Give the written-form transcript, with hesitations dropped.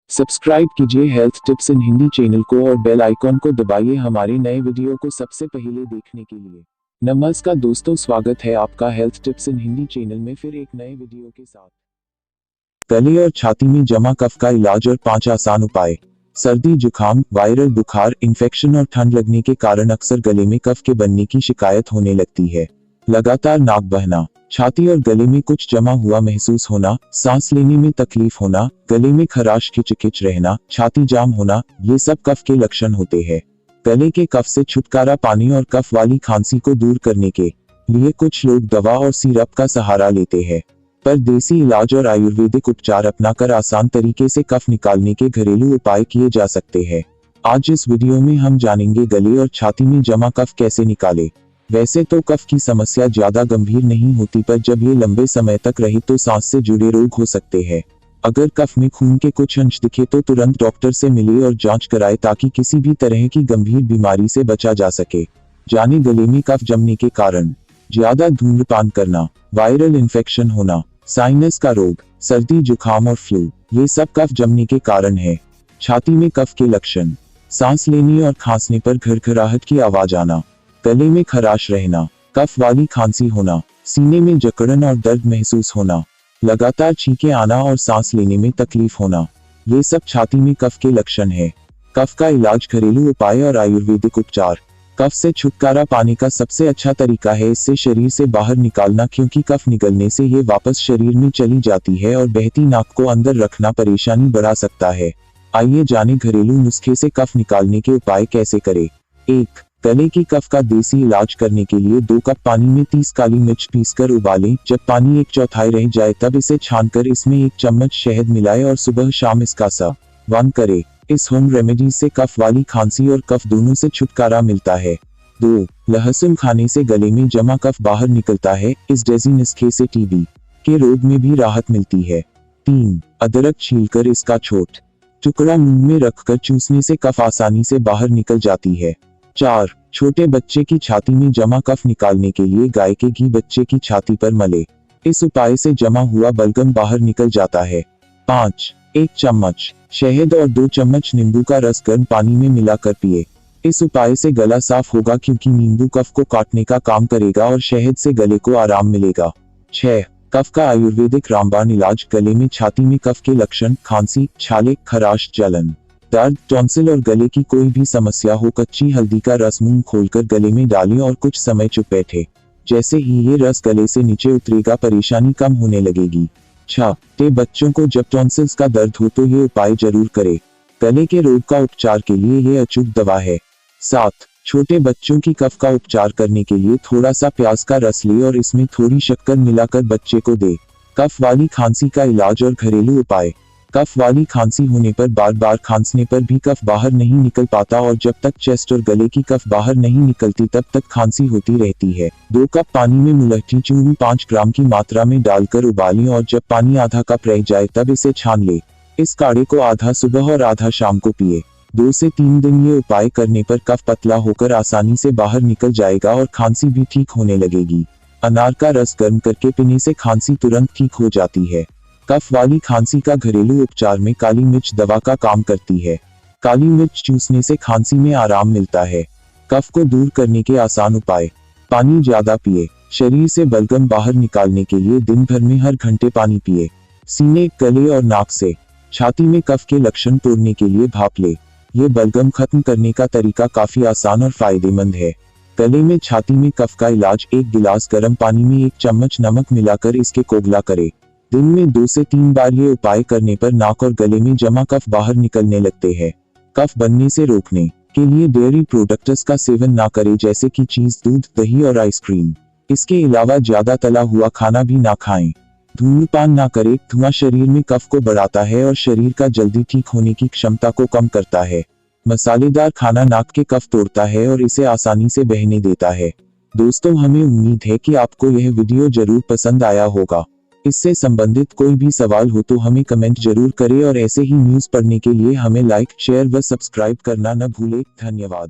Subscribe कीजिए health tips इन Hindi channel को और बेल आइकॉन को दबाइए हमारे नए वीडियो को सबसे पहले देखने के लिए। नमस्कार दोस्तों, स्वागत है आपका हेल्थ टिप्स इन हिंदी चैनल में फिर एक नए वीडियो के साथ। गले और छाती में जमा कफ का इलाज और 5 आसान उपाय। सर्दी, जुकाम, वायरल बुखार, इन्फेक्शन और ठंड लगने के कारण अक्सर गले में कफ के बनने की शिकायत होने लगती है। लगातार नाक बहना, छाती और गले में कुछ जमा हुआ महसूस होना, सांस लेने में तकलीफ होना, गले में खराश खिच रहना, छाती जाम होना, ये सब कफ के लक्षण होते हैं। गले के कफ से छुटकारा पाने और कफ वाली खांसी को दूर करने के लिए कुछ लोग दवा और सिरप का सहारा लेते हैं, पर देसी इलाज और आयुर्वेदिक उपचार अपनाकर आसान तरीके से कफ निकालने के घरेलू उपाय किए जा सकते हैं। आज इस वीडियो में हम जानेंगे गले और छाती में जमा कफ कैसे निकाले। वैसे तो कफ की समस्या ज्यादा गंभीर नहीं होती, पर जब ये लंबे समय तक रही तो सांस से जुड़े रोग हो सकते हैं। अगर कफ में खून के कुछ अंश दिखे तो तुरंत डॉक्टर से मिले और जांच कराए ताकि किसी भी तरह की गंभीर बीमारी से बचा जा सके। जाने गले में कफ जमने के कारण। ज्यादा धूम्रपान करना, वायरल इन्फेक्शन होना, साइनस का रोग, सर्दी, जुकाम और फ्लू, ये सब कफ जमने के कारण है। छाती में कफ के लक्षण, सांस लेने और खांसने पर घरघराहट की आवाज आना, गले में खराश रहना, कफ वाली खांसी होना, सीने में जकड़न और दर्द महसूस होना, लगातार छींकें आना और सांस लेने में तकलीफ होना, ये सब छाती में कफ के लक्षण है। कफ का इलाज, घरेलू उपाय और आयुर्वेदिक उपचार। कफ से छुटकारा पाने का सबसे अच्छा तरीका है इससे शरीर से बाहर निकालना, क्योंकि कफ निकलने से ये वापस शरीर में चली जाती है और बहती नाक को अंदर रखना परेशानी बढ़ा सकता है। आइए जाने घरेलू नुस्खे से कफ निकालने के उपाय कैसे करें। 1. गले की कफ का देसी इलाज करने के लिए 2 कप पानी में 30 काली मिर्च पीसकर उबालें। जब पानी 1/4 रह जाए तब इसे छानकर इसमें 1 चम्मच शहद मिलाएं और सुबह शाम इसका सेवन करें। इस होम रेमेडी से कफ वाली खांसी और कफ दोनों से छुटकारा मिलता है। 2. लहसुन खाने से गले में जमा कफ बाहर निकलता है। इस देसी नुस्खे से टीबी के रोग में भी राहत मिलती है। 3. अदरक छीलकर इसका छोटा टुकड़ा मुंह में रखकर चूसने से कफ आसानी से बाहर निकल जाती है। 4. छोटे बच्चे की छाती में जमा कफ निकालने के लिए गाय के घी बच्चे की छाती पर मले। इस उपाय से जमा हुआ बलगम बाहर निकल जाता है। 5. 1 चम्मच शहद और 2 चम्मच नींबू का रस गर्म पानी में मिलाकर पिए। इस उपाय से गला साफ होगा, क्योंकि नींबू कफ को काटने का काम करेगा और शहद से गले को आराम मिलेगा। 6. कफ का आयुर्वेदिक रामबाण इलाज। गले में छाती में कफ के लक्षण, खांसी, छाले, खराश, जलन, दर्द, टॉन्सिल और गले की कोई भी समस्या हो, कच्ची हल्दी का रस मुंह खोलकर गले में डालें और कुछ समय चुप बैठे। जैसे ही ये रस गले से नीचे उतरेगा परेशानी कम होने लगेगी। 6. बच्चों को जब टॉन्सिल्स का दर्द हो तो ये उपाय जरूर करें। गले के रोग का उपचार के लिए ये अचूक दवा है। 7. छोटे बच्चों की कफ का उपचार करने के लिए थोड़ा सा प्याज का रस ले और इसमें थोड़ी शक्कर मिलाकर बच्चे को दे। कफ वाली खांसी का इलाज और घरेलू उपाय। कफ वाली खांसी होने पर बार बार खांसने पर भी कफ बाहर नहीं निकल पाता और जब तक चेस्ट और गले की कफ बाहर नहीं निकलती तब तक खांसी होती रहती है। 2 कप पानी में मुलट्ठी चूर्ण 5 ग्राम की मात्रा में डालकर उबालें और जब पानी आधा कप रह जाए तब इसे छान ले। इस काढ़े को आधा सुबह और आधा शाम को पिए। 2 से 3 दिन ये उपाय करने पर कफ पतला होकर आसानी से बाहर निकल जाएगा और खांसी भी ठीक होने लगेगी। अनार का रस गर्म करके पीने से खांसी तुरंत ठीक हो जाती है। कफ वाली खांसी का घरेलू उपचार में काली मिर्च दवा का काम करती है। काली मिर्च चूसने से खांसी में आराम मिलता है। कफ को दूर करने के आसान उपाय। पानी ज्यादा पिए। शरीर से बलगम बाहर निकालने के लिए दिन भर में हर घंटे पानी पिए। सीने, गले और नाक से छाती में कफ के लक्षण तोड़ने के लिए भाप ले। ये बलगम खत्म करने का तरीका काफी आसान और फायदेमंद है। गले में छाती में कफ का इलाज। 1 गिलास गर्म पानी में 1 चम्मच नमक मिलाकर इसके कोगला करे। दिन में 2 से 3 बार ये उपाय करने पर नाक और गले में जमा कफ बाहर निकलने लगते हैं। कफ बनने से रोकने के लिए डेयरी प्रोडक्ट्स का सेवन ना करें, जैसे कि चीज, दूध, दही और आइसक्रीम। इसके अलावा ज्यादा तला हुआ खाना भी ना खाएं। धूम्रपान ना करें। धुआं शरीर में कफ को बढ़ाता है और शरीर का जल्दी ठीक होने की क्षमता को कम करता है। मसालेदार खाना नाक के कफ तोड़ता है और इसे आसानी से बहने देता है। दोस्तों, हमें उम्मीद है कि आपको यह वीडियो जरूर पसंद आया होगा। इससे संबंधित कोई भी सवाल हो तो हमें कमेंट जरूर करें और ऐसे ही न्यूज़ पढ़ने के लिए हमें लाइक, शेयर व सब्सक्राइब करना न भूलें। धन्यवाद।